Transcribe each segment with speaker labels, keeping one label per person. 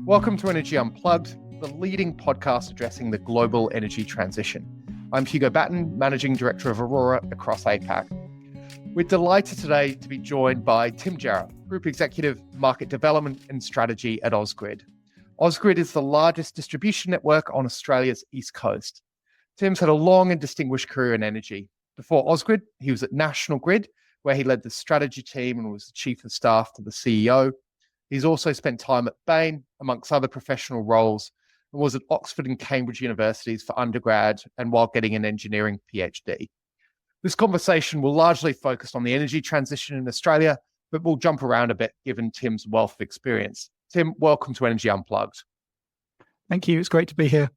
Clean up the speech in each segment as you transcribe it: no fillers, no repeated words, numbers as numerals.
Speaker 1: Welcome to Energy Unplugged, the leading podcast addressing the global energy transition. I'm Hugo Batten, Managing Director of Aurora across APAC. We're delighted today to be joined by Tim Jarratt, Group Executive Market Development and Strategy at Osgrid. Osgrid is the largest distribution network on Australia's East Coast. Tim's had a long and distinguished career in energy. Before Osgrid, he was at National Grid, where he led the strategy team and was the Chief of Staff to the CEO. He's also spent time at Bain, amongst other professional roles, and was at Oxford and Cambridge universities for undergrad and while getting an engineering PhD. This conversation will largely focus on the energy transition in Australia, but we'll jump around a bit given Tim's wealth of experience. Tim, welcome to Energy Unplugged.
Speaker 2: Thank you. It's great to be here.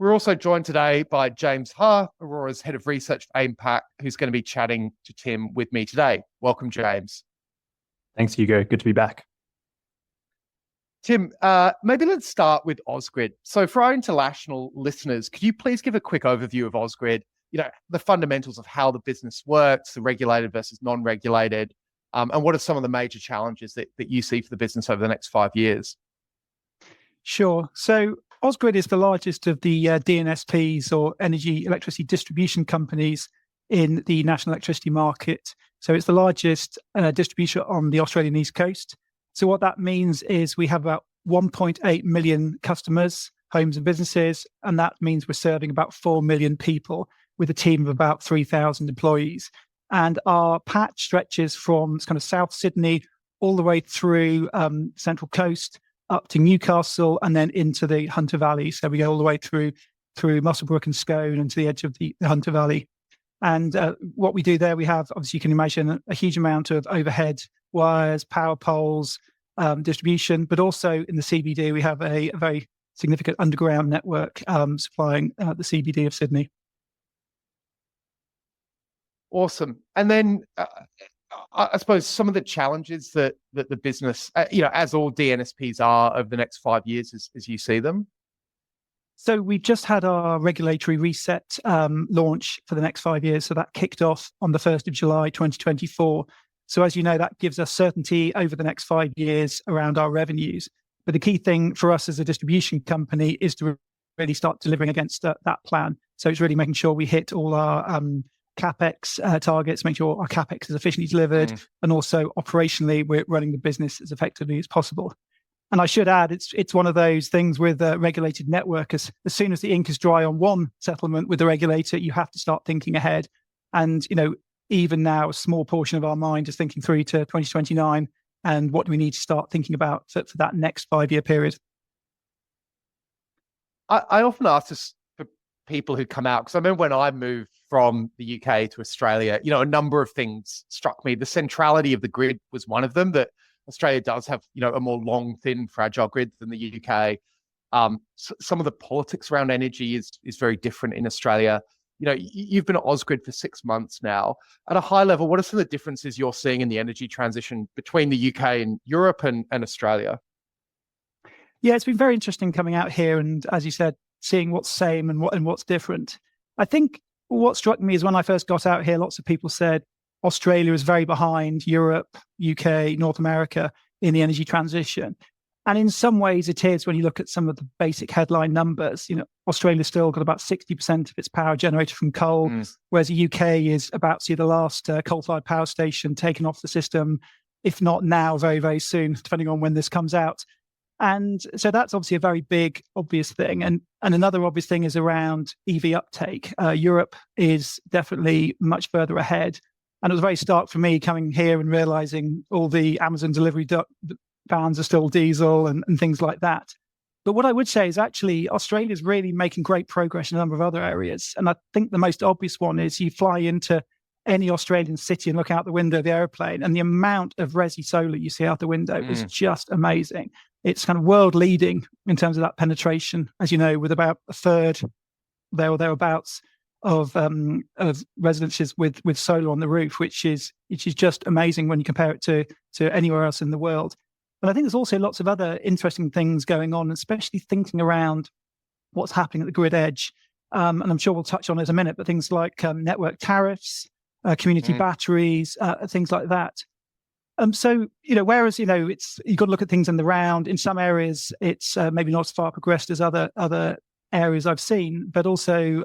Speaker 1: We're also joined today by James Ha, Aurora's Head of Research for APAC, who's going to be chatting to Tim with me today. Welcome, James.
Speaker 3: Thanks, Hugo. Good to be back.
Speaker 1: Tim, maybe let's start with Osgrid. So for our international listeners, could you please give a quick overview of Osgrid, the fundamentals of how the business works, the regulated versus non-regulated, and what are some of the major challenges that you see for the business over the next 5 years?
Speaker 2: Sure. So Osgrid is the largest of the DNSPs or energy electricity distribution companies in the national electricity market. So it's the largest distributor on the Australian East Coast. So what that means is we have about 1.8 million customers, homes and businesses, and that means we're serving about 4 million people with a team of about 3,000 employees. And our patch stretches from kind of South Sydney all the way through Central Coast up to Newcastle and then into the Hunter Valley. So we go all the way through Muswellbrook and Scone and to the edge of the Hunter Valley. And what we do there, we have, obviously you can imagine, a huge amount of overhead wires, power poles, distribution, but also in the CBD, we have a very significant underground network supplying the CBD of Sydney. Awesome.
Speaker 1: And then I suppose some of the challenges that the business, as all DNSPs are over the next 5 years as you see them.
Speaker 2: So we've just had our regulatory reset launch for the next 5 years. So that kicked off on the 1st of July, 2024. So as you know, that gives us certainty over the next 5 years around our revenues. But the key thing for us as a distribution company is to really start delivering against that plan. So it's really making sure we hit all our CapEx targets, make sure our CapEx is efficiently delivered, and also operationally, we're running the business as effectively as possible. And I should add, it's one of those things with a regulated network. As soon as the ink is dry on one settlement with the regulator, you have to start thinking ahead. And, even now, a small portion of our mind is thinking through to 2029 and what do we need to start thinking about for that next 5-year period.
Speaker 1: I often ask this for people who come out, because I remember when I moved from the UK to Australia, a number of things struck me. The centrality of the grid was one of them, that Australia does have, a more long, thin, fragile grid than the UK. Some of the politics around energy is very different in Australia. You've been at Osgrid for 6 months now. At a high level, what are some of the differences you're seeing in the energy transition between the UK and Europe and Australia?
Speaker 2: Yeah, it's been very interesting coming out here and, as you said, seeing what's same and what's different. I think what struck me is when I first got out here, lots of people said Australia is very behind Europe, UK, North America in the energy transition. And in some ways it is when you look at some of the basic headline numbers. Australia's still got about 60% of its power generated from coal, whereas the UK is about to see the last coal-fired power station taken off the system, if not now, very, very soon, depending on when this comes out. And so that's obviously a very big, obvious thing. And another obvious thing is around EV uptake. Europe is definitely much further ahead. And it was very stark for me coming here and realizing all the Amazon delivery vans are still diesel and things like that. But what I would say is actually Australia is really making great progress in a number of other areas. And I think the most obvious one is you fly into any Australian city and look out the window of the airplane, and the amount of resi solar you see out the window is just amazing. It's kind of world leading in terms of that penetration, as you know, with about a third there or thereabouts of residences with solar on the roof, which is just amazing when you compare it to anywhere else in the world. But I think there's also lots of other interesting things going on, especially thinking around what's happening at the grid edge. And I'm sure we'll touch on it in a minute, but things like network tariffs, community batteries, things like that. So, whereas, you've got to look at things in the round. In some areas, it's maybe not as far progressed as other areas I've seen, but also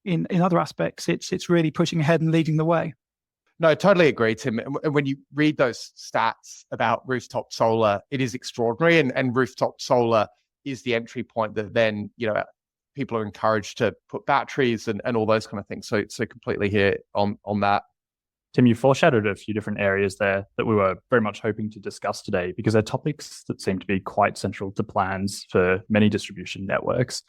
Speaker 2: in other aspects, it's really pushing ahead and leading the way.
Speaker 1: No, I totally agree, Tim. And when you read those stats about rooftop solar, it is extraordinary. And rooftop solar is the entry point that then, people are encouraged to put batteries and all those kind of things. So completely here on that.
Speaker 3: Tim, you foreshadowed a few different areas there that we were very much hoping to discuss today because they're topics that seem to be quite central to plans for many distribution networks.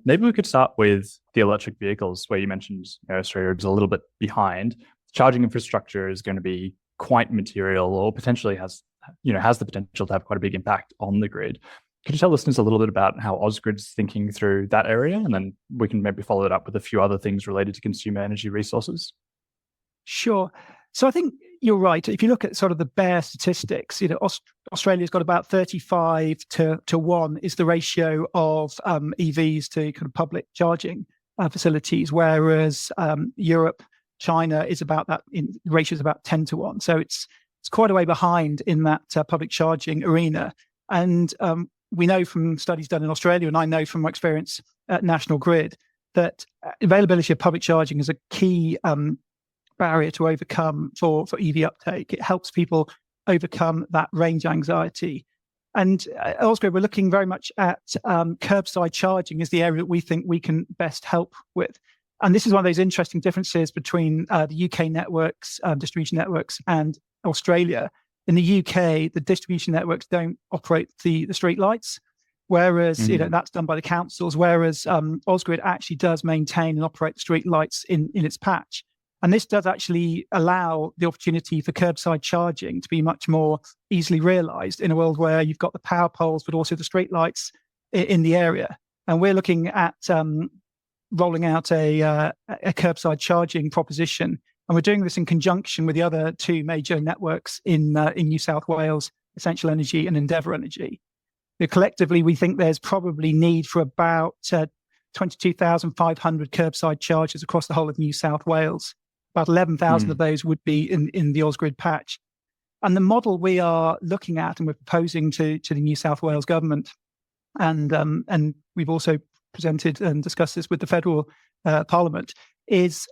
Speaker 3: Maybe we could start with the electric vehicles, where you mentioned Australia is a little bit behind. Charging infrastructure is going to be quite material, or potentially has the potential to have quite a big impact on the grid. Could you tell listeners a little bit about how Osgrid's thinking through that area, and then we can maybe follow it up with a few other things related to consumer energy resources?
Speaker 2: Sure. So I think you're right. If you look at sort of the bare statistics, Australia's got about 35 to 1 is the ratio of EVs to kind of public charging facilities, whereas Europe, China is about that ratio is about 10 to 1. So it's quite a way behind in that public charging arena. And we know from studies done in Australia, and I know from my experience at National Grid, that availability of public charging is a key barrier to overcome for EV uptake. It helps people overcome that range anxiety. And at Osgrid, we're looking very much at curbside charging as the area that we think we can best help with. And this is one of those interesting differences between the UK networks, distribution networks, and Australia. In the UK, the distribution networks don't operate the street lights, whereas that's done by the councils, whereas Osgrid actually does maintain and operate the street lights in its patch. And this does actually allow the opportunity for curbside charging to be much more easily realised in a world where you've got the power poles, but also the street lights in the area. And we're looking at rolling out a curbside charging proposition. And we're doing this in conjunction with the other two major networks in New South Wales, Essential Energy and Endeavour Energy. Collectively, we think there's probably need for about 22,500 curbside chargers across the whole of New South Wales. About 11,000 of those would be in the Osgrid patch. And the model we are looking at and we're proposing to the New South Wales government, and we've also presented and discussed this with the federal parliament, is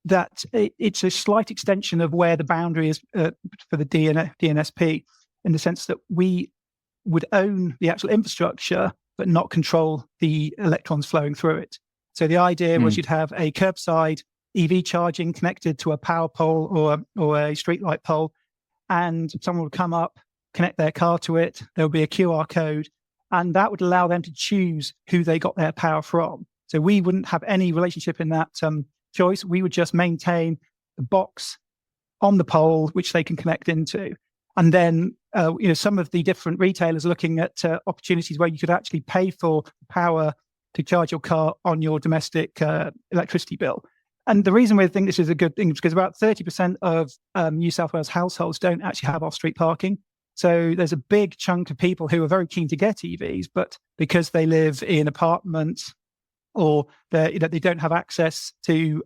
Speaker 2: that it's a slight extension of where the boundary is for the DNSP, in the sense that we would own the actual infrastructure but not control the electrons flowing through it. So the idea was you'd have a curbside EV charging connected to a power pole or a streetlight pole, and someone would come up, connect their car to it. There would be a QR code, and that would allow them to choose who they got their power from. So we wouldn't have any relationship in that choice. We would just maintain the box on the pole, which they can connect into. And then, some of the different retailers are looking at opportunities where you could actually pay for power to charge your car on your domestic electricity bill. And the reason we think this is a good thing is because about 30% of New South Wales households don't actually have off-street parking. So there's a big chunk of people who are very keen to get EVs, but because they live in apartments or they don't have access to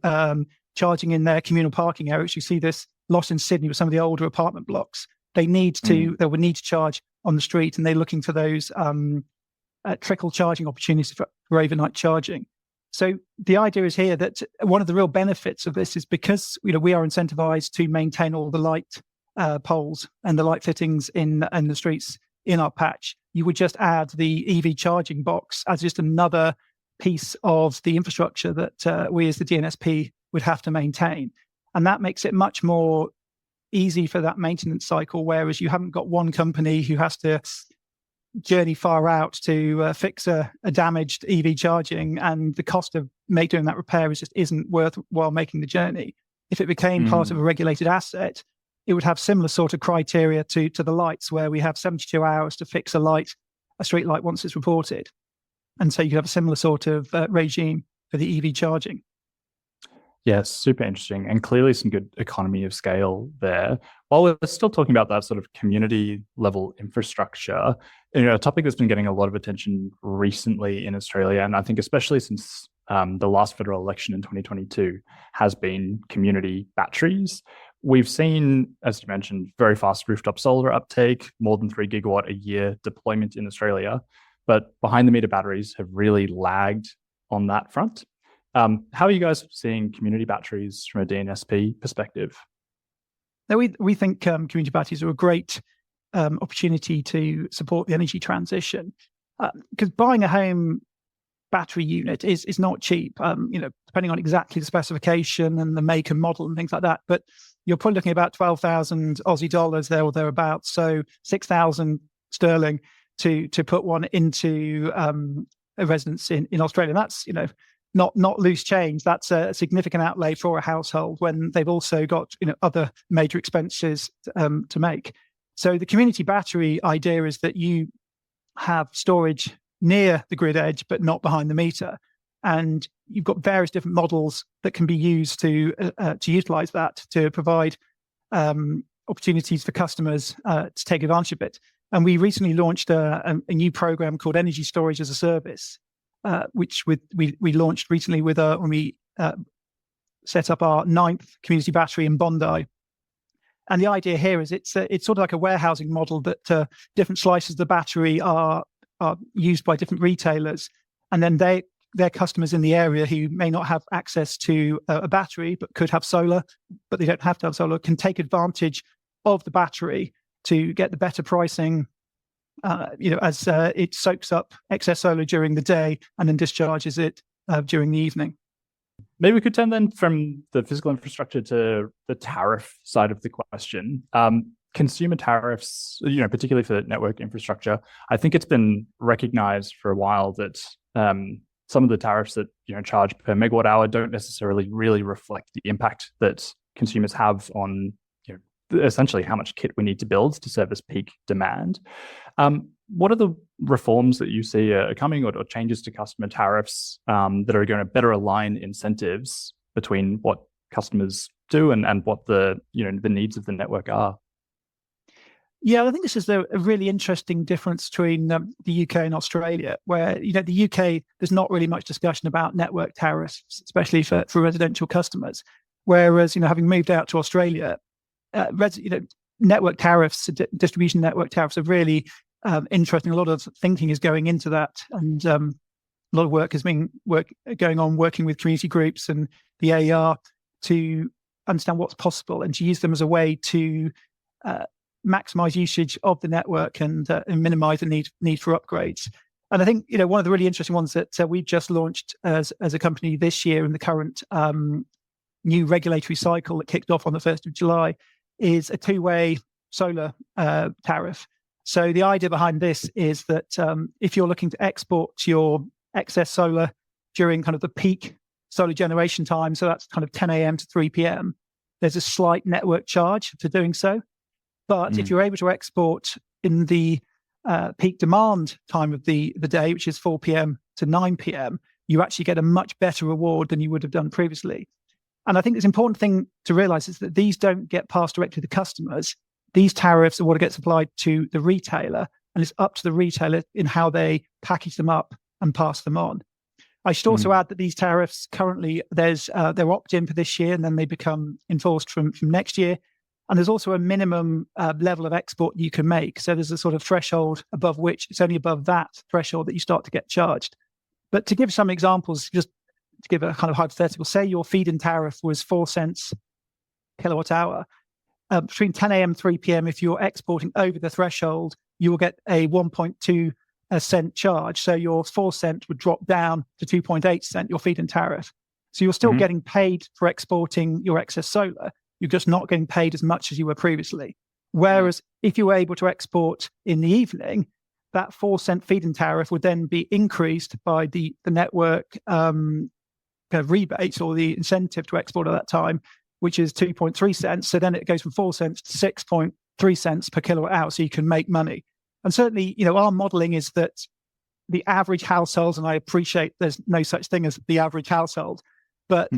Speaker 2: charging in their communal parking areas. You see this lot in Sydney with some of the older apartment blocks. They would need to charge on the street, and they're looking for those trickle charging opportunities for overnight charging. So the idea is here that one of the real benefits of this is because we are incentivized to maintain all the light poles and the light fittings in the streets in our patch. You would just add the EV charging box as just another piece of the infrastructure that we as the DNSP would have to maintain. And that makes it much more easy for that maintenance cycle, whereas you haven't got one company who has to journey far out to fix a damaged EV charging, and the cost of doing that repair just isn't worthwhile making the journey. If it became part of a regulated asset, it would have similar sort of criteria to the lights, where we have 72 hours to fix a street light once it's reported. And so you could have a similar sort of regime for the EV charging.
Speaker 3: Yeah, super interesting, and clearly some good economy of scale there. While we're still talking about that sort of community level infrastructure, a topic that's been getting a lot of attention recently in Australia, and I think especially since the last federal election in 2022, has been community batteries. We've seen, as you mentioned, very fast rooftop solar uptake, more than 3 gigawatt a year deployment in Australia, but behind the meter batteries have really lagged on that front. How are you guys seeing community batteries from a DNSP perspective?
Speaker 2: Now, we think community batteries are a great opportunity to support the energy transition, because buying a home battery unit is not cheap, depending on exactly the specification and the make and model and things like that. But you're probably looking at about 12,000 Aussie dollars there or thereabouts, so 6,000 sterling to put one into a residence in Australia. And that's, not loose change. That's a significant outlay for a household when they've also got, other major expenses to make. So the community battery idea is that you have storage near the grid edge, but not behind the meter. And you've got various different models that can be used to utilize that, to provide opportunities for customers to take advantage of it. And we recently launched a new program called Energy Storage as a Service, which we launched recently when we set up our 9th community battery in Bondi. And the idea here is it's sort of like a warehousing model that different slices of the battery are used by different retailers, and then their customers in the area who may not have access to a battery but could have solar, but they don't have to have solar, can take advantage of the battery to get the better pricing, as it soaks up excess solar during the day and then discharges it during the evening.
Speaker 3: Maybe we could turn then from the physical infrastructure to the tariff side of the question. Consumer tariffs, particularly for network infrastructure, I think it's been recognized for a while that some of the tariffs that charge per megawatt hour don't necessarily really reflect the impact that consumers have on essentially how much kit we need to build to service peak demand. What are the reforms that you see are coming, or changes to customer tariffs that are going to better align incentives between what customers do and what the needs of the network are?
Speaker 2: Yeah, I think this is a really interesting difference between the UK and Australia, where the UK, there's not really much discussion about network tariffs, especially for residential customers. Whereas having moved out to Australia, network tariffs, distribution network tariffs are really interesting. A lot of thinking is going into that, and a lot of work has been going on working with community groups and the AER to understand what's possible and to use them as a way to maximize usage of the network and minimize the need for upgrades. And I think one of the really interesting ones that we've just launched as a company this year in the current new regulatory cycle that kicked off on the 1st of July is a two-way solar tariff. So the idea behind this is that if you're looking to export your excess solar during kind of the peak solar generation time, so that's kind of 10 a.m. to 3 p.m., there's a slight network charge for doing so. But if you're able to export in the peak demand time of the day, which is 4 p.m. to 9 p.m., you actually get a much better reward than you would have done previously. And I think this important thing to realize is that these don't get passed directly to customers. These tariffs are what gets applied to the retailer, and it's up to the retailer in how they package them up and pass them on. I should also add that these tariffs currently, they're opt-in for this year, and then they become enforced from next year. And there's also a minimum level of export you can make. So there's a sort of threshold above which it's only above that threshold that you start to get charged. But to give some examples, just to give a kind of hypothetical, say your feed-in tariff was 4 cents kilowatt hour. Between 10 a.m. and 3 p.m., if you're exporting over the threshold, you will get a 1.2 cent charge. So your 4 cent would drop down to 2.8 cent, your feed-in tariff. So you're still getting paid for exporting your excess solar. You're just not getting paid as much as you were previously. Whereas if you were able to export in the evening, that 4 cent feed-in tariff would then be increased by the network kind of rebate or the incentive to export at that time, which is 2.3 cents. So then it goes from 4 cents to 6.3 cents per kilowatt hour. So you can make money. And certainly, our modeling is that the average households, and I appreciate there's no such thing as the average household, but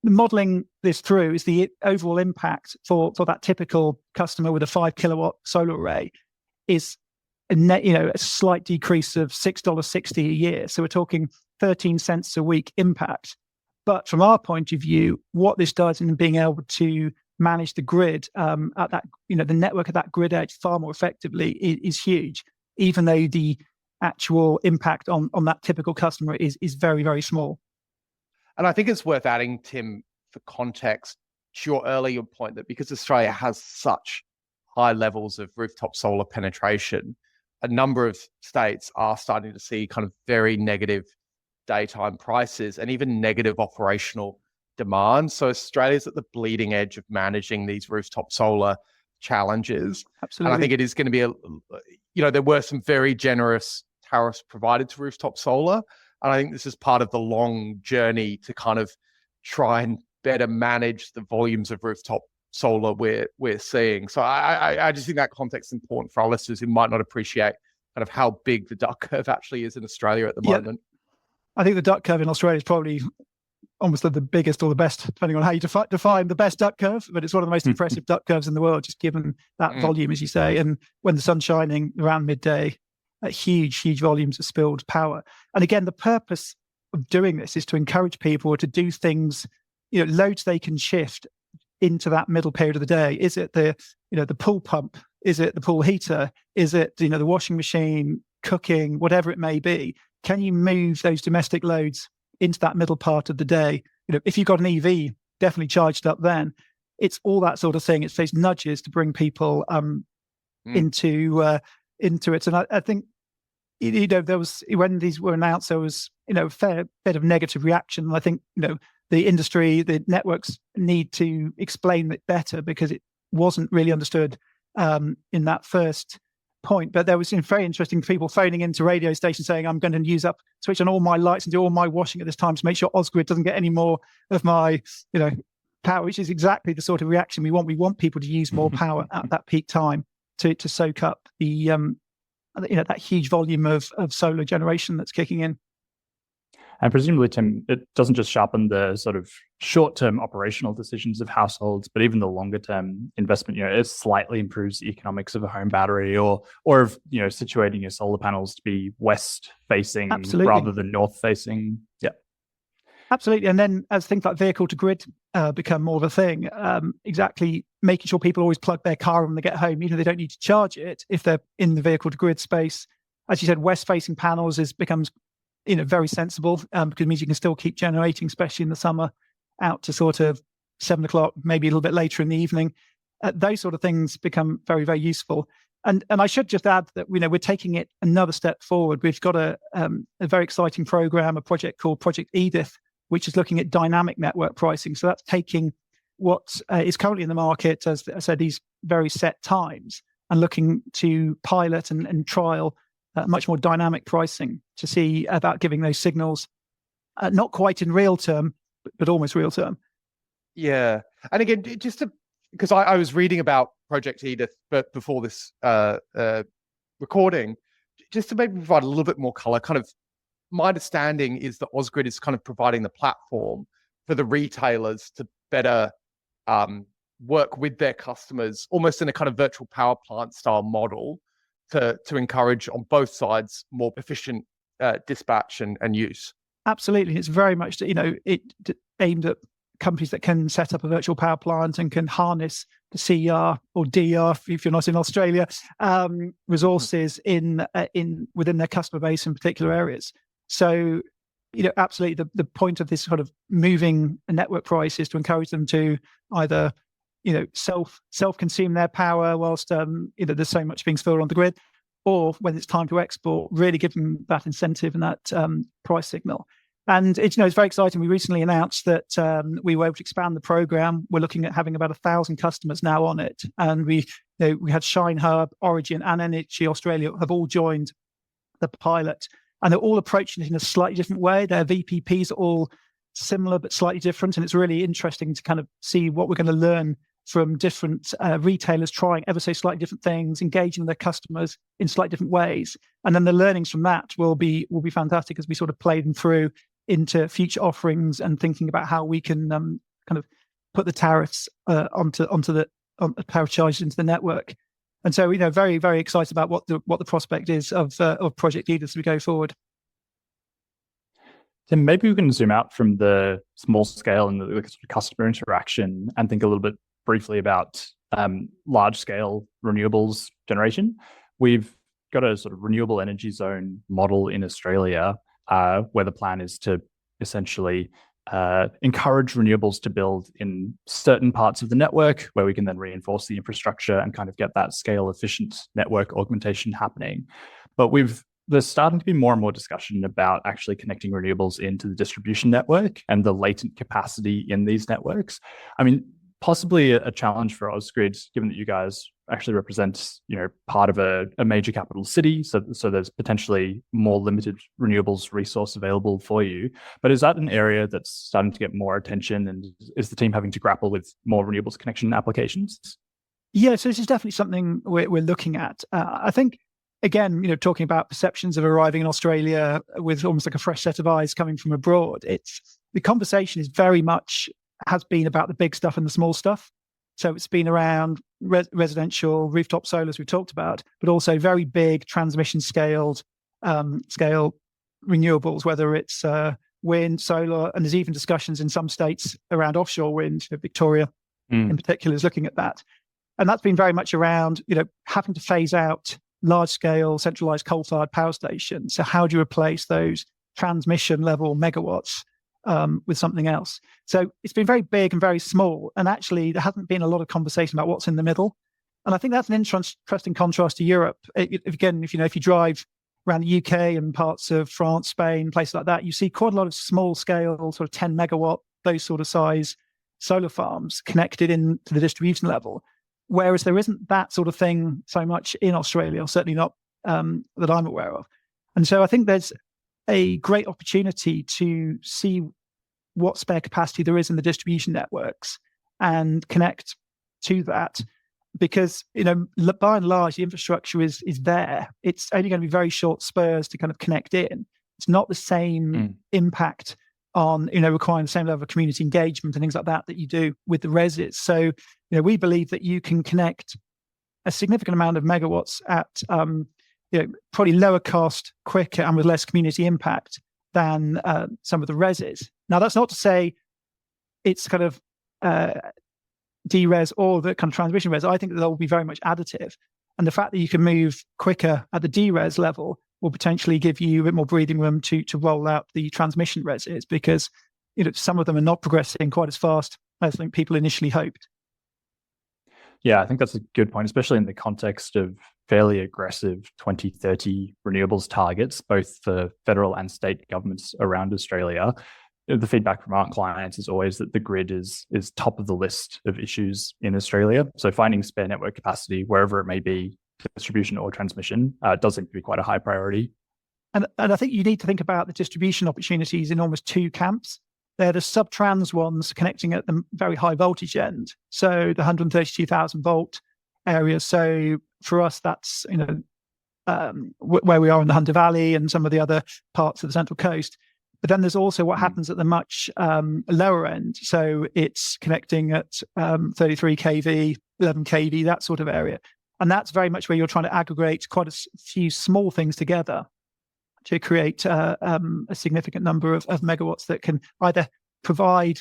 Speaker 2: modeling this through is the overall impact for that typical customer with a 5 kilowatt solar array is a net, a slight decrease of $6.60 a year. So we're talking 13 cents a week impact. But from our point of view, what this does in being able to manage the grid at that, the network at that grid edge far more effectively is huge, even though the actual impact on that typical customer is very, very small.
Speaker 1: And I think it's worth adding, Tim, for context, to your earlier point that because Australia has such high levels of rooftop solar penetration, a number of states are starting to see kind of very negative daytime prices and even negative operational demand. So Australia's at the bleeding edge of managing these rooftop solar challenges.
Speaker 2: Absolutely.
Speaker 1: And I think it is going to be there were some very generous tariffs provided to rooftop solar. And I think this is part of the long journey to kind of try and better manage the volumes of rooftop solar we're seeing. So I just think that context is important for our listeners who might not appreciate kind of how big the duck curve actually is in Australia at the moment.
Speaker 2: I think the duck curve in Australia is probably almost the biggest or the best, depending on how you define the best duck curve, but it's one of the most impressive duck curves in the world, just given that volume, as you say. And when the sun's shining around midday, huge volumes of spilled power. And again, the purpose of doing this is to encourage people to do things, loads they can shift into that middle period of the day. Is it the pool pump? Is it the pool heater? Is it, the washing machine, cooking, whatever it may be? Can you move those domestic loads into that middle part of the day? If you've got an EV, definitely charged up then. It's all that sort of thing. It's those nudges to bring people into it. And I think, there was, when these were announced, there was, a fair bit of negative reaction. And I think, the industry, the networks need to explain it better because it wasn't really understood in that first point. But there was some very interesting people phoning into radio stations saying, I'm going to switch on all my lights and do all my washing at this time to make sure Osgrid doesn't get any more of my, power, which is exactly the sort of reaction we want. We want people to use more power at that peak time to soak up the, that huge volume of solar generation that's kicking in.
Speaker 3: And presumably, Tim, it doesn't just sharpen the sort of short-term operational decisions of households, but even the longer-term investment. It slightly improves the economics of a home battery, or of situating your solar panels to be west-facing rather than north-facing. Yeah,
Speaker 2: absolutely. And then as things like vehicle-to-grid become more of a thing, exactly making sure people always plug their car when they get home, even though they don't need to charge it if they're in the vehicle-to-grid space. As you said, west-facing panels becomes very sensible because it means you can still keep generating, especially in the summer, out to sort of 7 o'clock, maybe a little bit later in the evening. Those sort of things become very, very useful. And I should just add that we're taking it another step forward. We've got a very exciting program, a project called Project Edith, which is looking at dynamic network pricing. So that's taking what is currently in the market, as I said, these very set times, and looking to pilot and trial much more dynamic pricing to see about giving those signals, not quite in real term, but almost real term.
Speaker 1: Yeah. And again, because I was reading about Project Edith but before this recording, just to maybe provide a little bit more color, kind of my understanding is that Osgrid is kind of providing the platform for the retailers to better work with their customers, almost in a kind of virtual power plant style model, to encourage on both sides more efficient dispatch and use.
Speaker 2: Absolutely. It's very much, aimed at companies that can set up a virtual power plant and can harness the CR or DR, if you're not in Australia, resources within their customer base in particular areas. So, absolutely the point of this sort of moving a network price is to encourage them to either self-consume their power whilst there's so much being spilled on the grid, or when it's time to export, really give them that incentive and that price signal. And it's very exciting. We recently announced that we were able to expand the program. We're looking at having about 1,000 customers now on it, and we had Shine Hub, Origin, and Energy Australia have all joined the pilot, and they're all approaching it in a slightly different way. Their VPPs are all similar but slightly different, and it's really interesting to kind of see what we're going to learn from different retailers trying ever so slightly different things, engaging their customers in slightly different ways. And then the learnings from that will be fantastic as we sort of play them through into future offerings and thinking about how we can kind of put the tariffs onto the power charges into the network. And so, very, very excited about what the prospect is of Project Edith as we go forward.
Speaker 3: Tim, maybe we can zoom out from the small scale and the sort of customer interaction and think a little bit briefly about large-scale renewables generation. We've got a sort of renewable energy zone model in Australia where the plan is to essentially encourage renewables to build in certain parts of the network where we can then reinforce the infrastructure and kind of get that scale efficient network augmentation happening. But there's starting to be more and more discussion about actually connecting renewables into the distribution network and the latent capacity in these networks. I mean, possibly a challenge for Osgrid, given that you guys actually represent, part of a major capital city. So there's potentially more limited renewables resource available for you. But is that an area that's starting to get more attention? And is the team having to grapple with more renewables connection applications?
Speaker 2: Yeah, so this is definitely something we're looking at. I think, again, talking about perceptions of arriving in Australia with almost like a fresh set of eyes coming from abroad, the conversation is very much has been about the big stuff and the small stuff. So it's been around residential rooftop solar, as we talked about, but also very big transmission scale renewables, whether it's wind, solar, and there's even discussions in some states around offshore wind. Victoria, in particular, is looking at that, and that's been very much around having to phase out large-scale centralized coal-fired power stations. So how do you replace those transmission level megawatts with something else? So it's been very big and very small, and actually there hasn't been a lot of conversation about what's in the middle. And I think that's an interesting contrast to Europe. Again, if you drive around the UK and parts of France, Spain, places like that, you see quite a lot of small scale, sort of 10 megawatt, those sort of size solar farms connected into the distribution level. Whereas there isn't that sort of thing so much in Australia, or certainly not that I'm aware of. And so I think there's a great opportunity to see what spare capacity there is in the distribution networks and connect to that, because by and large the infrastructure is there. It's only going to be very short spurs to kind of connect in. It's not the same impact on requiring the same level of community engagement and things like that you do with the reses. So we believe that you can connect a significant amount of megawatts at probably lower cost, quicker, and with less community impact than some of the reses. Now, that's not to say it's kind of DRES or the kind of transmission res. I think that they'll be very much additive. And the fact that you can move quicker at the DRES level will potentially give you a bit more breathing room to roll out the transmission reses, because some of them are not progressing quite as fast as I think people initially hoped.
Speaker 3: Yeah, I think that's a good point, especially in the context of fairly aggressive 2030 renewables targets, both for federal and state governments around Australia. The feedback from our clients is always that the grid is top of the list of issues in Australia. So finding spare network capacity, wherever it may be, distribution or transmission, does seem to be quite a high priority.
Speaker 2: And I think you need to think about the distribution opportunities in almost two camps. They're the sub-trans ones connecting at the very high voltage end, so the 132,000 volt area. So for us, that's where we are in the Hunter Valley and some of the other parts of the Central Coast. But then there's also what happens at the much lower end. So it's connecting at 33 kV, 11 kV, that sort of area. And that's very much where you're trying to aggregate quite a few small things together to create a significant number of megawatts that can either provide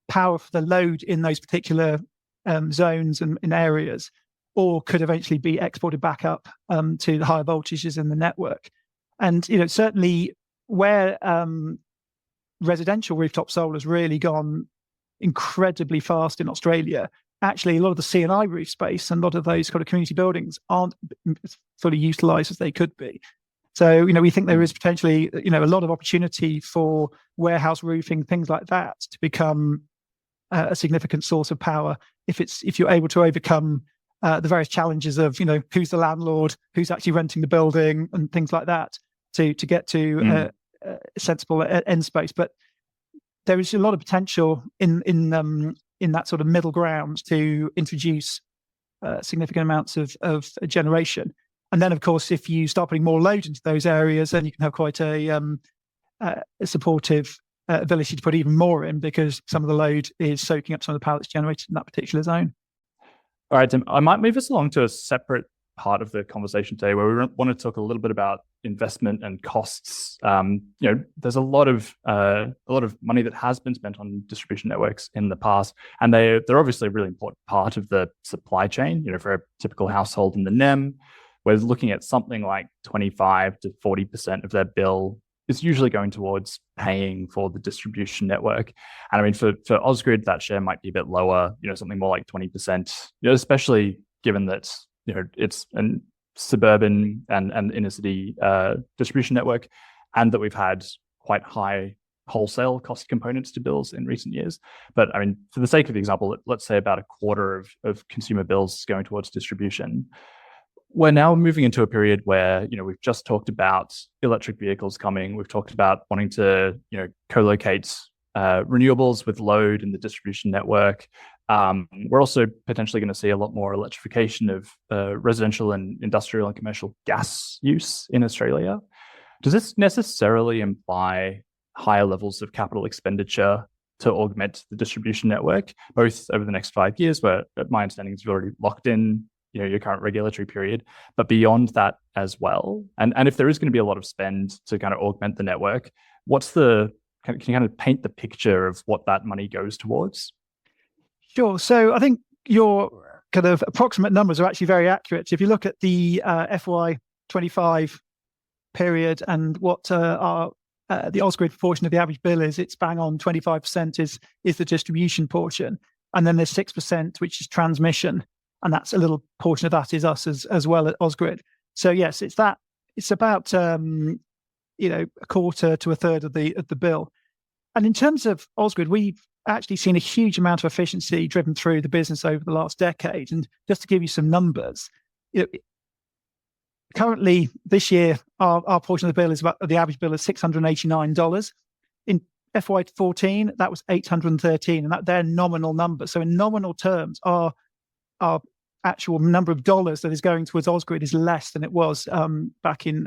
Speaker 2: power for the load in those particular zones and in areas, or could eventually be exported back up to the higher voltages in the network. And certainly where residential rooftop solar has really gone incredibly fast in Australia, actually a lot of the C&I roof space and a lot of those kind of community buildings aren't fully utilised as they could be. So, we think there is potentially, a lot of opportunity for warehouse roofing, things like that, to become a significant source of power if you're able to overcome the various challenges of, who's the landlord, who's actually renting the building, and things like that, to get to a sensible end space. But there is a lot of potential in that sort of middle ground to introduce significant amounts of generation. And then, of course, if you start putting more load into those areas, then you can have quite a supportive ability to put even more in, because some of the load is soaking up some of the power that's generated in that particular zone.
Speaker 3: All right, Tim, I might move us along to a separate part of the conversation today, where we want to talk a little bit about investment and costs. There's a lot of money that has been spent on distribution networks in the past, and they're obviously a really important part of the supply chain. For a typical household in the NEM, we're looking at something like 25 to 40% of their bill is usually going towards paying for the distribution network. And I mean, for Osgrid, that share might be a bit lower, something more like 20%, especially given that, it's a suburban and inner city distribution network, and that we've had quite high wholesale cost components to bills in recent years. But I mean, for the sake of the example, let's say about a quarter of consumer bills going towards distribution. We're now moving into a period where, we've just talked about electric vehicles coming. We've talked about wanting to, co-locate renewables with load in the distribution network. We're also potentially going to see a lot more electrification of residential and industrial and commercial gas use in Australia. Does this necessarily imply higher levels of capital expenditure to augment the distribution network, both over the next 5 years, where my understanding is you've already locked in your current regulatory period, but beyond that as well? And if there is going to be a lot of spend to kind of augment the network, can you kind of paint the picture of what that money goes towards?
Speaker 2: Sure. So I think your kind of approximate numbers are actually very accurate. If you look at the FY25 period and what the Osgrid portion of the average bill is, it's bang on 25% is the distribution portion. And then there's 6%, which is transmission. And that's a little portion of that is us as well at Osgrid. So yes, it's about a quarter to a third of the bill. And in terms of Osgrid, we've actually seen a huge amount of efficiency driven through the business over the last decade. And just to give you some numbers, currently this year our portion of the bill is about the average bill is $689. In FY14, that was $813, and they're nominal numbers. So in nominal terms, our actual number of dollars that is going towards Osgrid is less than it was back in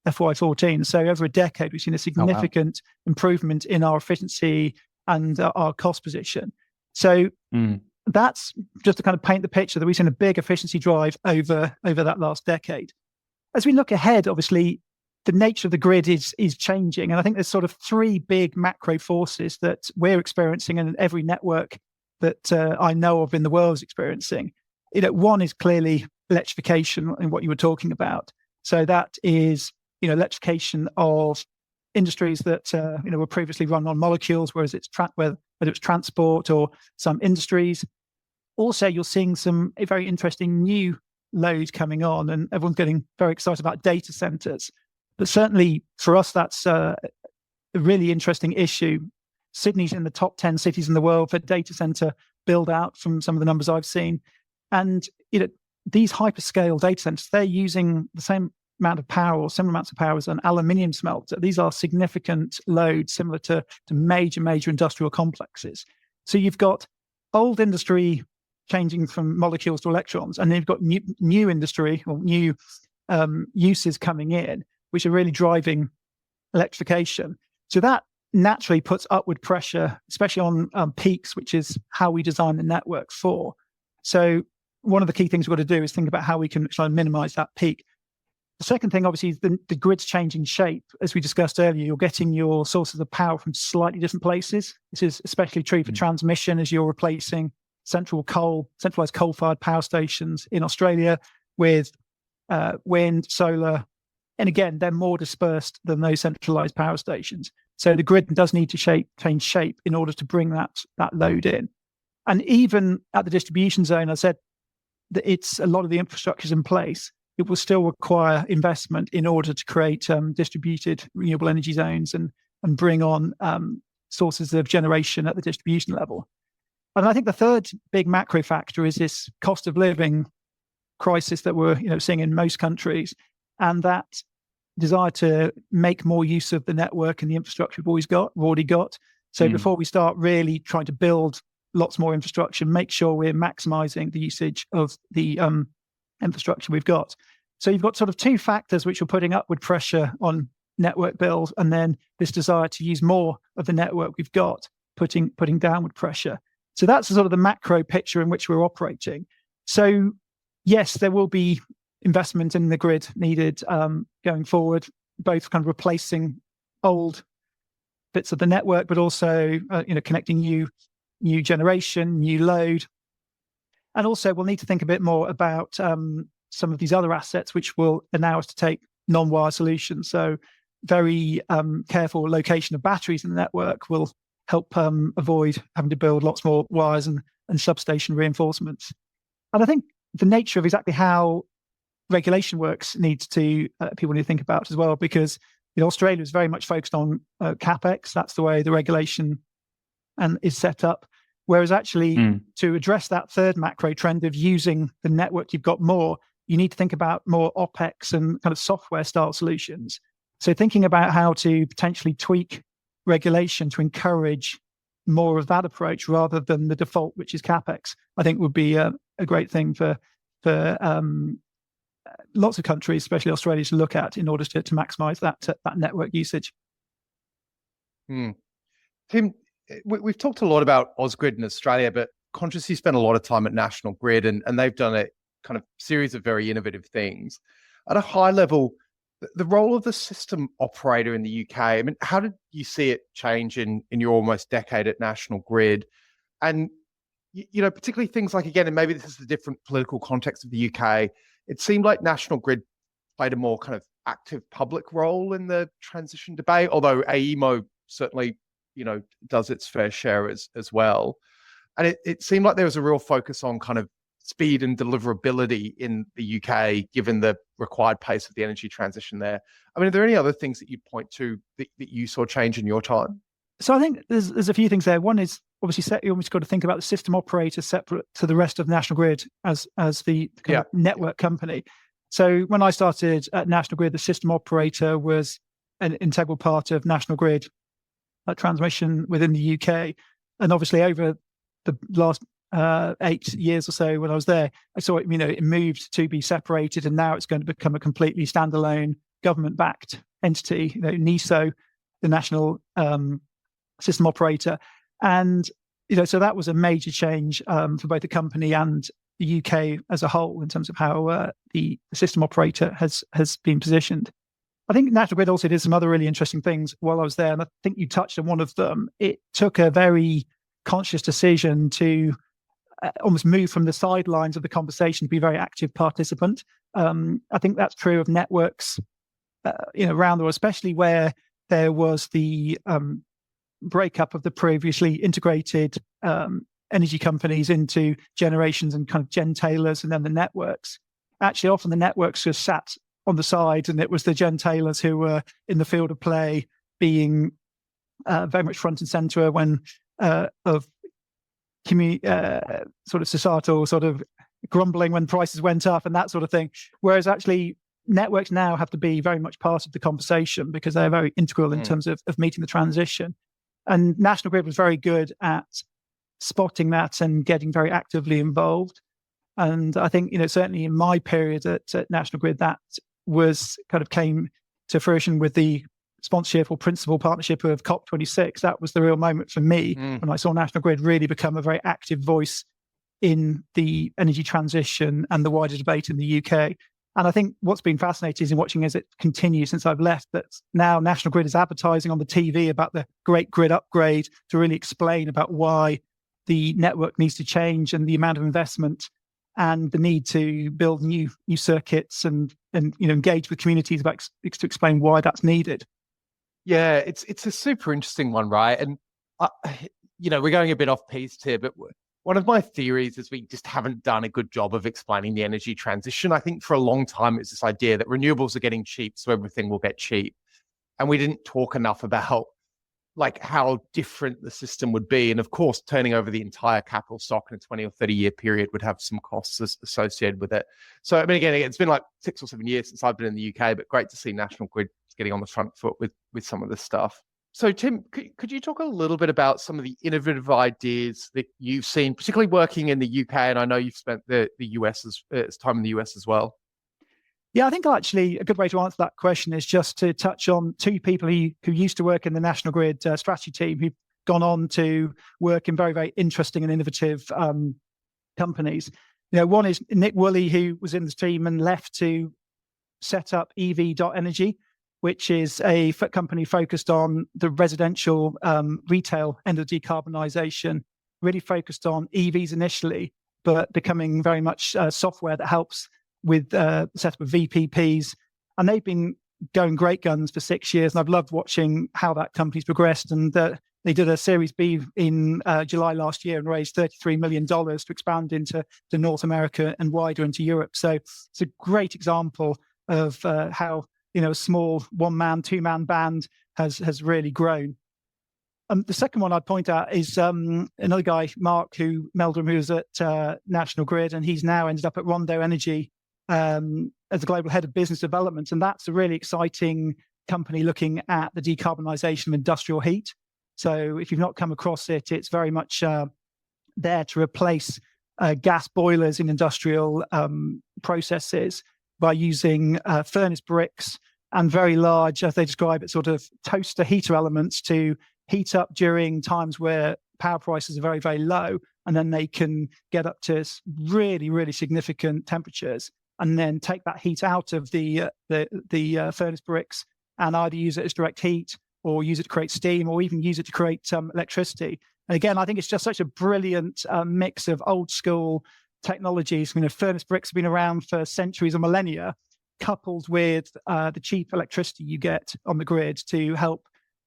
Speaker 2: FY14. So over a decade, we've seen a significant improvement in our efficiency and our cost position. So that's just to kind of paint the picture that we've seen a big efficiency drive over that last decade. As we look ahead, obviously, the nature of the grid is changing. And I think there's sort of three big macro forces that we're experiencing and every network that I know of in the world is experiencing. One is clearly electrification and what you were talking about. So that is, electrification of industries that were previously run on molecules, whether it's transport or some industries. Also, you're seeing some very interesting new load coming on, and everyone's getting very excited about data centers. But certainly for us, that's a really interesting issue. Sydney's in the top 10 cities in the world for data center build out from some of the numbers I've seen. And these hyperscale data centers, they're using the same amount of power or similar amounts of power as an aluminium smelter. These are significant loads similar to major industrial complexes. So you've got old industry changing from molecules to electrons, and then you've got new industry or new uses coming in, which are really driving electrification. So that naturally puts upward pressure, especially on peaks, which is how we design the network for. So one of the key things we've got to do is think about how we can try and minimize that peak. The second thing, obviously, is the grid's changing shape. As we discussed earlier, you're getting your sources of power from slightly different places. This is especially true for transmission as you're replacing centralized coal-fired power stations in Australia with wind, solar. And again, they're more dispersed than those centralized power stations. So the grid does need to change shape in order to bring that load in. And even at the distribution zone, I said that it's a lot of the infrastructure is in place. It will still require investment in order to create distributed renewable energy zones and bring on sources of generation at the distribution level. And I think the third big macro factor is this cost of living crisis that we're seeing in most countries, and that desire to make more use of the network and the infrastructure we've already got. So before we start really trying to build lots more infrastructure, make sure we're maximizing the usage of the infrastructure we've got. So you've got sort of two factors which are putting upward pressure on network bills, and then this desire to use more of the network we've got, putting downward pressure. So that's sort of the macro picture in which we're operating. So yes, there will be investment in the grid needed going forward, both kind of replacing old bits of the network, but also connecting new generation, new load. And also we'll need to think a bit more about some of these other assets which will allow us to take non-wire solutions. So very careful location of batteries in the network will help avoid having to build lots more wires and substation reinforcements. And I think the nature of exactly how regulation works needs to people need to think about as well, because Australia is very much focused on capex. That's the way the regulation is set up. Whereas actually to address that third macro trend of using the network you've got more, you need to think about more OpEx and kind of software style solutions. So thinking about how to potentially tweak regulation to encourage more of that approach rather than the default, which is capex, I think would be a great thing for lots of countries, especially Australia, to look at in order to maximize that network usage.
Speaker 1: Tim, we've talked a lot about Osgrid in Australia, but consciously spent a lot of time at National Grid, and they've done a kind of series of very innovative things. At a high level, the role of the system operator in the UK, I mean, how did you see it change in your almost decade at National Grid? And, particularly things like, again, and maybe this is the different political context of the UK, it seemed like National Grid played a more kind of active public role in the transition debate, although AEMO certainly, does its fair share as well. And it seemed like there was a real focus on kind of speed and deliverability in the UK, given the required pace of the energy transition there. I mean, are there any other things that you'd point to that you saw change in your time?
Speaker 2: So I think there's a few things there. One is obviously you almost got to think about the system operator separate to the rest of National Grid as the kind of network company. So when I started at National Grid, the system operator was an integral part of National Grid transmission within the UK. And obviously over the last 8 years or so when I was there, I saw it moved to be separated, and now it's going to become a completely standalone government-backed entity, NESO, the National System Operator. And so that was a major change for both the company and the UK as a whole in terms of how the system operator has been positioned. I think National Grid also did some other really interesting things while I was there, and I think you touched on one of them. It took a very conscious decision to almost move from the sidelines of the conversation to be a very active participant. I think that's true of networks around the world, especially where there was the breakup of the previously integrated energy companies into generations and kind of gentailers and then the networks. Actually, often the networks just sat on the side, and it was the gentailers who were in the field of play, being very much front and center when of sort of societal sort of grumbling when prices went up and that sort of thing. Whereas actually networks now have to be very much part of the conversation because they're very integral in terms of meeting the transition. And National Grid was very good at spotting that and getting very actively involved. And I think, certainly in my period at National Grid, that was kind of came to fruition with the sponsorship or principal partnership of COP26. That was the real moment for me when I saw National Grid really become a very active voice in the energy transition and the wider debate in the UK. And I think what's been fascinating is in watching as it continues since I've left, that now National Grid is advertising on the TV about the great grid upgrade to really explain about why the network needs to change and the amount of investment and the need to build new circuits and engage with communities to explain why that's needed.
Speaker 1: Yeah, it's a super interesting one, right? And we're going a bit off piste here, but one of my theories is we just haven't done a good job of explaining the energy transition. I think for a long time it's this idea that renewables are getting cheap, so everything will get cheap, and we didn't talk enough about like how different the system would be. And of course, turning over the entire capital stock in a 20 or 30 year period would have some costs associated with it. So, I mean, again, it's been like 6 or 7 years since I've been in the UK, but great to see National Grid getting on the front foot with some of this stuff. So, Tim, could you talk a little bit about some of the innovative ideas that you've seen, particularly working in the UK? And I know you've spent the US time in the US as well.
Speaker 2: Yeah, I think actually a good way to answer that question is just to touch on two people who used to work in the National Grid strategy team who've gone on to work in very, very interesting and innovative companies. One is Nick Woolley, who was in the team and left to set up EV.Energy, which is a company focused on the residential retail end of decarbonisation, really focused on EVs initially, but becoming very much software that helps with the setup of VPPs. And they've been going great guns for 6 years. And I've loved watching how that company's progressed. And they did a Series B in July last year and raised $33 million to expand into North America and wider into Europe. So it's a great example of how a small one-man, two-man band has really grown. The second one I'd point out is another guy, Mark Meldrum, who was at National Grid, and he's now ended up at Rondo Energy as the global head of business development. And that's a really exciting company looking at the decarbonisation of industrial heat. So if you've not come across it, it's very much there to replace gas boilers in industrial processes by using furnace bricks and very large, as they describe it, sort of toaster heater elements to heat up during times where power prices are very, very low. And then they can get up to really, really significant temperatures and then take that heat out of the furnace bricks and either use it as direct heat or use it to create steam or even use it to create electricity. And again, I think it's just such a brilliant mix of old school technologies. Furnace bricks have been around for centuries or millennia, coupled with the cheap electricity you get on the grid to help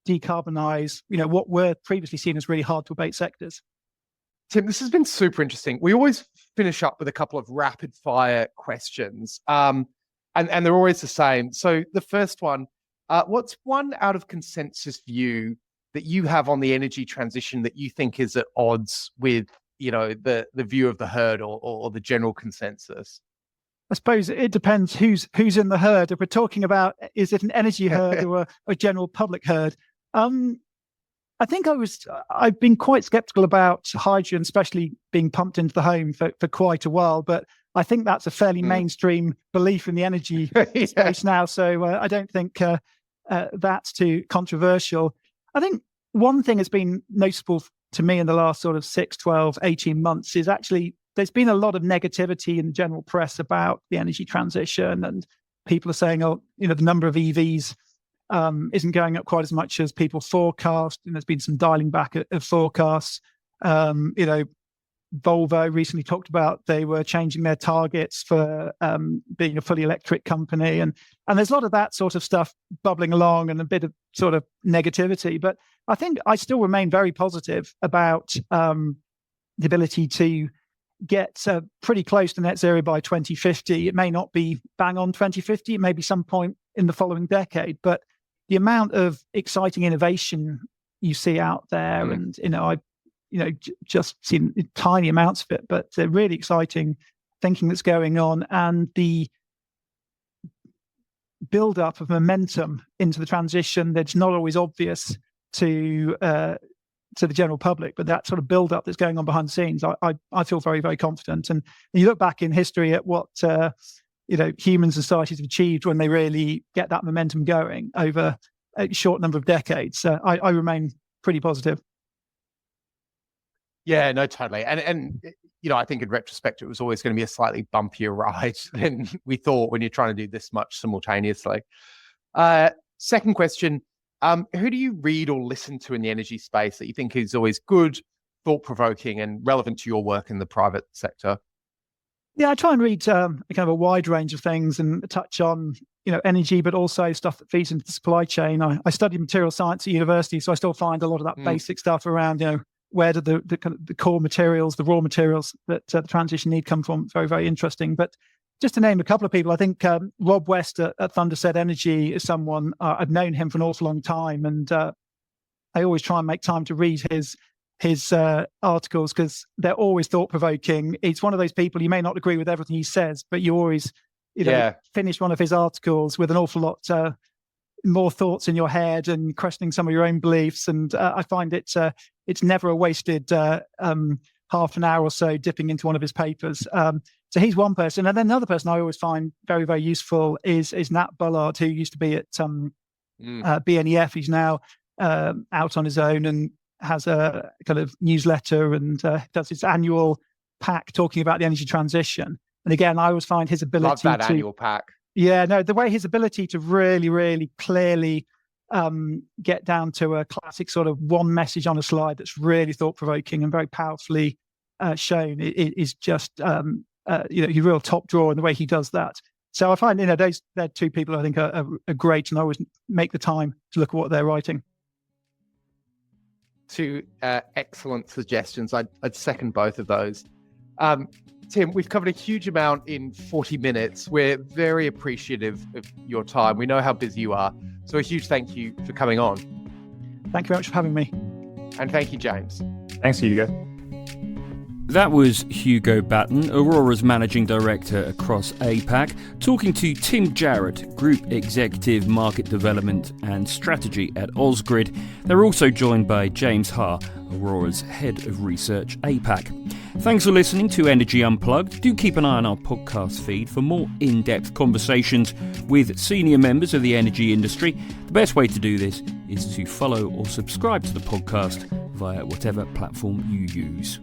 Speaker 2: decarbonize, what were previously seen as really hard to abate sectors.
Speaker 1: Tim, this has been super interesting. We always finish up with a couple of rapid fire questions, and they're always the same. So the first one, what's one out of consensus view that you have on the energy transition that you think is at odds with, the view of the herd or the general consensus?
Speaker 2: I suppose it depends who's in the herd. If we're talking about, is it an energy herd or a general public herd? I think I've been quite skeptical about hydrogen, especially being pumped into the home for quite a while, but I think that's a fairly mainstream belief in the energy space now. So I don't think that's too controversial. I think one thing that's been noticeable to me in the last sort of 6, 12, 18 months is actually there's been a lot of negativity in the general press about the energy transition, and people are saying, the number of EVs isn't going up quite as much as people forecast, and there's been some dialing back of forecasts. Volvo recently talked about they were changing their targets for being a fully electric company, and there's a lot of that sort of stuff bubbling along and a bit of sort of negativity. But I think I still remain very positive about the ability to get pretty close to net zero by 2050. It may not be bang on 2050, it may be some point in the following decade, but the amount of exciting innovation you see out there, and I've just seen tiny amounts of it, but really exciting thinking that's going on, and the build up of momentum into the transition that's not always obvious to the general public, but that sort of build up that's going on behind the scenes, I feel very, very confident. And you look back in history at what human societies have achieved when they really get that momentum going over a short number of decades. I remain pretty positive.
Speaker 1: Yeah, no, totally. And I think in retrospect, it was always going to be a slightly bumpier ride than we thought when you're trying to do this much simultaneously. Second question, who do you read or listen to in the energy space that you think is always good, thought-provoking and relevant to your work in the private sector?
Speaker 2: Yeah, I try and read kind of a wide range of things and touch on, energy, but also stuff that feeds into the supply chain. I studied material science at university, so I still find a lot of that basic stuff around, where do the kind of the core materials, the raw materials that the transition need come from. Very, very interesting. But just to name a couple of people, I think Rob West at Thunderset Energy is someone, I've known him for an awful long time, and I always try and make time to read his articles because they're always thought-provoking. It's one of those people, you may not agree with everything he says, but you always finish one of his articles with an awful lot more thoughts in your head and questioning some of your own beliefs. And I find it's never a wasted half an hour or so dipping into one of his papers. So he's one person. And then another person I always find very, very useful is Nat Bullard, who used to be at BNEF. He's now out on his own and has a kind of newsletter and does his annual pack talking about the energy transition. And again, I always find his ability
Speaker 1: Love that annual pack.
Speaker 2: Yeah, no, the way his ability to really, really clearly get down to a classic sort of one message on a slide that's really thought-provoking and very powerfully shown is just, he's real top drawer in the way he does that. So I find, they're two people I think are great, and I always make the time to look at what they're writing.
Speaker 1: Two excellent suggestions. I'd second both of those. Tim, we've covered a huge amount in 40 minutes. We're very appreciative of your time. We know how busy you are. So a huge thank you for coming on.
Speaker 2: Thank you very much for having me.
Speaker 1: And thank you, James.
Speaker 3: Thanks, Hugo.
Speaker 4: That was Hugo Batten, Aurora's Managing Director across APAC, talking to Tim Jarratt, Group Executive Market Development and Strategy at Osgrid. They're also joined by James Ha, Aurora's Head of Research APAC. Thanks for listening to Energy Unplugged. Do keep an eye on our podcast feed for more in-depth conversations with senior members of the energy industry. The best way to do this is to follow or subscribe to the podcast via whatever platform you use.